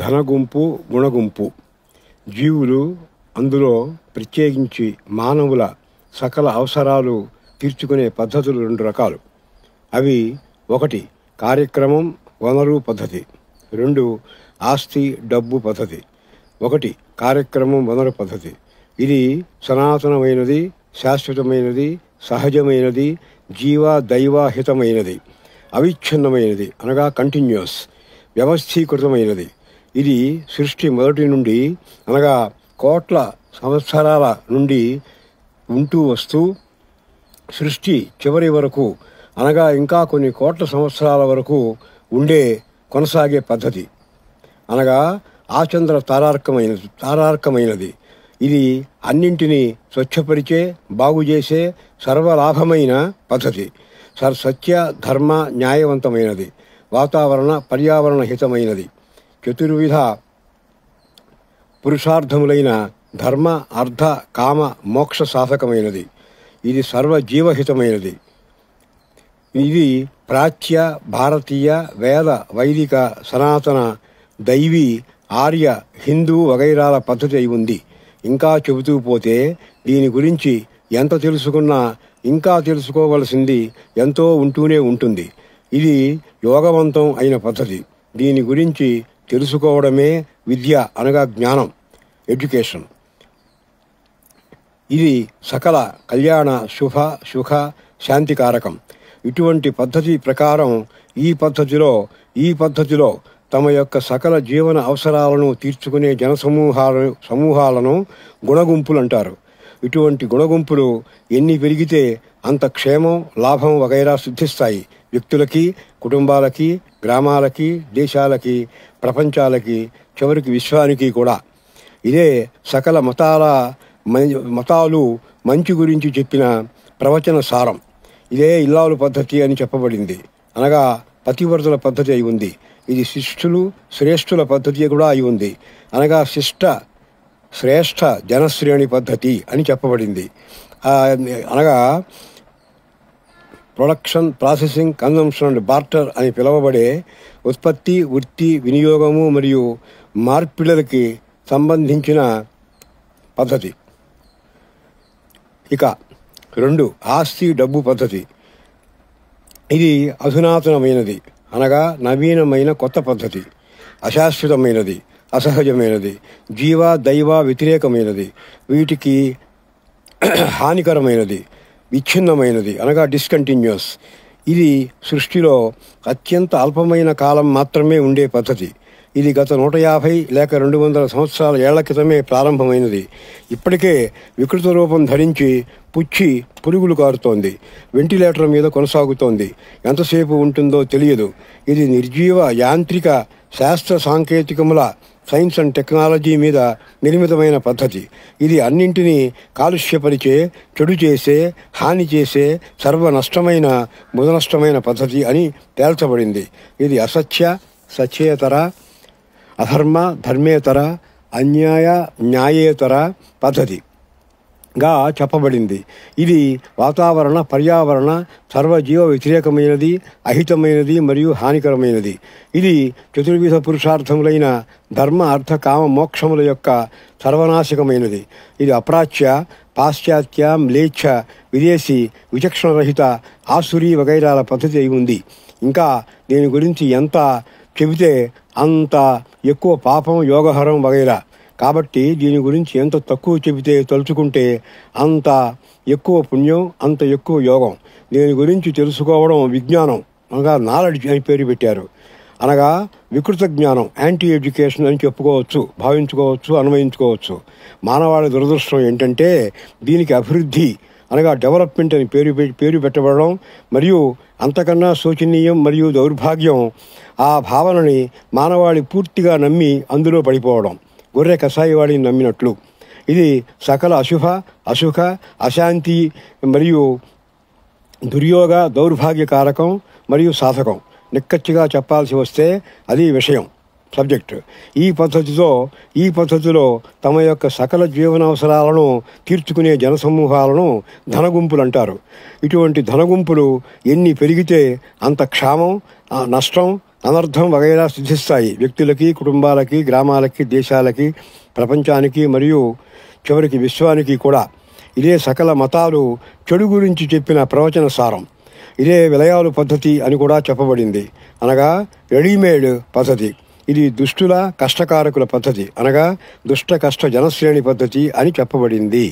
ధనగుంపు, గుణగుంపు. జీవులు, అందులో ప్రత్యేకించి మానవుల సకల అవసరాలు తీర్చుకునే పద్ధతులు 2 రకాలు. అవి 1 కార్యక్రమం, వనరు పద్ధతి. 2 ఆస్తి, డబ్బు పద్ధతి. 1 కార్యక్రమం, వనరు పద్ధతి. ఇది సనాతనమైనది, శాశ్వతమైనది, సహజమైనది, జీవ దైవాహితమైనది, అవిచ్ఛిన్నమైనది అనగా కంటిన్యూస్, వ్యవస్థీకృతమైనది. ఇది సృష్టి మొదటి నుండి అనగా కోట్ల సంవత్సరాల నుండి ఉంటూ వస్తూ సృష్టి చివరి వరకు అనగా ఇంకా కొన్ని కోట్ల సంవత్సరాల వరకు కొనసాగే పద్ధతి అనగా ఆచంద్ర తారార్కమైనది. ఇది అన్నింటినీ స్వచ్ఛపరిచే, బాగు చేసే సర్వలాభమైన పద్ధతి. సత్య, ధర్మ, న్యాయవంతమైనది, వాతావరణ పర్యావరణ హితమైనది, చతుర్విధ పురుషార్థములైన ధర్మ, అర్థ, కామ, మోక్ష సాధకమైనది. ఇది సర్వజీవహితమైనది. ఇది ప్రాచ్య, భారతీయ, వేద, వైదిక, సనాతన, దైవీ, ఆర్య, హిందూ వగైరాల పద్ధతి అయి ఉంది. ఇంకా చెబుతూ పోతే దీని గురించి ఎంత తెలుసుకున్నా ఇంకా తెలుసుకోవలసింది ఎంతో ఉంటూనే ఉంటుంది. ఇది యోగవంతం అయిన పద్ధతి. దీని గురించి తెలుసుకోవడమే విద్య అనగా జ్ఞానం, ఎడ్యుకేషన్. ఇది సకల కళ్యాణ, శుభ, సుఖ, శాంతికారకం. ఇటువంటి పద్ధతి ప్రకారం ఈ పద్ధతిలో తమ యొక్క సకల జీవన అవసరాలను తీర్చుకునే సమూహాలను గుణగుంపులు అంటారు. ఇటువంటి గుణగుంపులు ఎన్ని పెరిగితే అంత క్షేమం, లాభం వగైరా సిద్ధిస్తాయి. వ్యక్తులకి, కుటుంబాలకి, గ్రామాలకి, దేశాలకి, ప్రపంచాలకి, చివరికి విశ్వానికి కూడా. ఇదే సకల మతాలు మంచి గురించి చెప్పిన ప్రవచన సారం. ఇదే ఇల్లాలు పద్ధతి అని చెప్పబడింది, అనగా పతివ్రతల పద్ధతి అయి ఉంది. ఇది శిష్టులు, శ్రేష్ఠుల పద్ధతి కూడా అయి ఉంది, అనగా శ్రేష్ఠ జనశ్రేణి పద్ధతి అని చెప్పబడింది. అనగా production, processing, consumption and barter అని పిలువబడే ఉత్పత్తి, వృత్తి, వినియోగము మరియు మార్పిడులకి సంబంధించిన పద్ధతి. ఇక 2 ఆస్తి, డబ్బు పద్ధతి. ఇది అధునాతనమైనది అనగా నవీనమైన కొత్త పద్ధతి. అశాశ్వతమైనది, అసహజమైనది, జీవ దైవ వ్యతిరేకమైనది, వీటికి హానికరమైనది, విచ్ఛిన్నమైనది అనగా డిస్కంటిన్యూస్. ఇది సృష్టిలో అత్యంత అల్పమైన కాలం మాత్రమే ఉండే పద్ధతి. ఇది గత 150 లేక 200 సంవత్సరాల ఏళ్ల క్రితమే ప్రారంభమైనది. ఇప్పటికే వికృత రూపం ధరించి పురుగులు కారుతోంది. వెంటిలేటర్ మీద కొనసాగుతోంది. ఎంతసేపు ఉంటుందో తెలియదు. ఇది నిర్జీవ, యాంత్రిక, శాస్త్ర సాంకేతికముల, సైన్స్ అండ్ టెక్నాలజీ మీద నిర్మితమైన పద్ధతి. ఇది అన్నింటినీ కాలుష్యపరిచే, చెడు చేసే, హాని చేసే, సర్వనష్టమైన, ముదనష్టమైన పద్ధతి అని తేల్చబడింది. ఇది అసత్య, సత్యేతర, అధర్మ, ధర్మేతర, అన్యాయ, న్యాయేతర పద్ధతిగా చెప్పబడింది. ఇది వాతావరణ, పర్యావరణ, సర్వజీవ వ్యతిరేకమైనది, అహితమైనది మరియు హానికరమైనది. ఇది చతుర్విధ పురుషార్థములైన ధర్మ, అర్థ, కామ, మోక్షముల యొక్క సర్వనాశకమైనది. ఇది అప్రాచ్య, పాశ్చాత్య, మ్లేచ్ఛ, విదేశీ, విచక్షణరహిత, ఆసురీ వగైరాల పద్ధతి అయి ఉంది. ఇంకా దీని గురించి ఎంత చెబితే అంత ఎక్కువ పాపం, యోగహరం వగైరా. కాబట్టి దీని గురించి ఎంత తక్కువ చెబితే, తలుచుకుంటే అంత ఎక్కువ పుణ్యం, అంత ఎక్కువ యోగం. దీని గురించి తెలుసుకోవడం విజ్ఞానం అనగా నాలెడ్జ్ అని పేరు పెట్టారు. అనగా వికృత జ్ఞానం, యాంటీ ఎడ్యుకేషన్ అని చెప్పుకోవచ్చు, భావించుకోవచ్చు, అన్వయించుకోవచ్చు. మానవాళి దురదృష్టం ఏంటంటే దీనికి అభివృద్ధి అనగా డెవలప్మెంట్ అని పేరు పెట్టబడడం మరియు అంతకన్నా శోచనీయం మరియు దౌర్భాగ్యం ఆ భావనని మానవాళి పూర్తిగా నమ్మి అందులో పడిపోవడం, గొర్రె కషాయివాడిని నమ్మినట్లు. ఇది సకల అసుఖ, అశాంతి మరియు దుర్యోగ, దౌర్భాగ్యకారకం మరియు సాధకం. నిక్కచ్చిగా చెప్పాల్సి వస్తే అది విషయం, సబ్జెక్టు. ఈ పద్ధతిలో తమ యొక్క సకల జీవనావసరాలను తీర్చుకునే జనసమూహాలను ధనగుంపులు అంటారు. ఇటువంటి ధనగుంపులు ఎన్ని పెరిగితే అంత క్షామం, నష్టం, అనర్థం వగైరా సిద్ధిస్తాయి. వ్యక్తులకి, కుటుంబాలకి, గ్రామాలకి, దేశాలకి, ప్రపంచానికి మరియు చివరికి విశ్వానికి కూడా. ఇదే సకల మతాలు చెడు గురించి చెప్పిన ప్రవచన సారం. ఇదే విలయాలు పద్ధతి అని కూడా చెప్పబడింది, అనగా రెడీమేడ్ పద్ధతి. ఇది దుష్టుల కష్టకారకుల పద్ధతి, అనగా దుష్ట కష్ట జనశ్రేణి పద్ధతి అని చెప్పబడింది.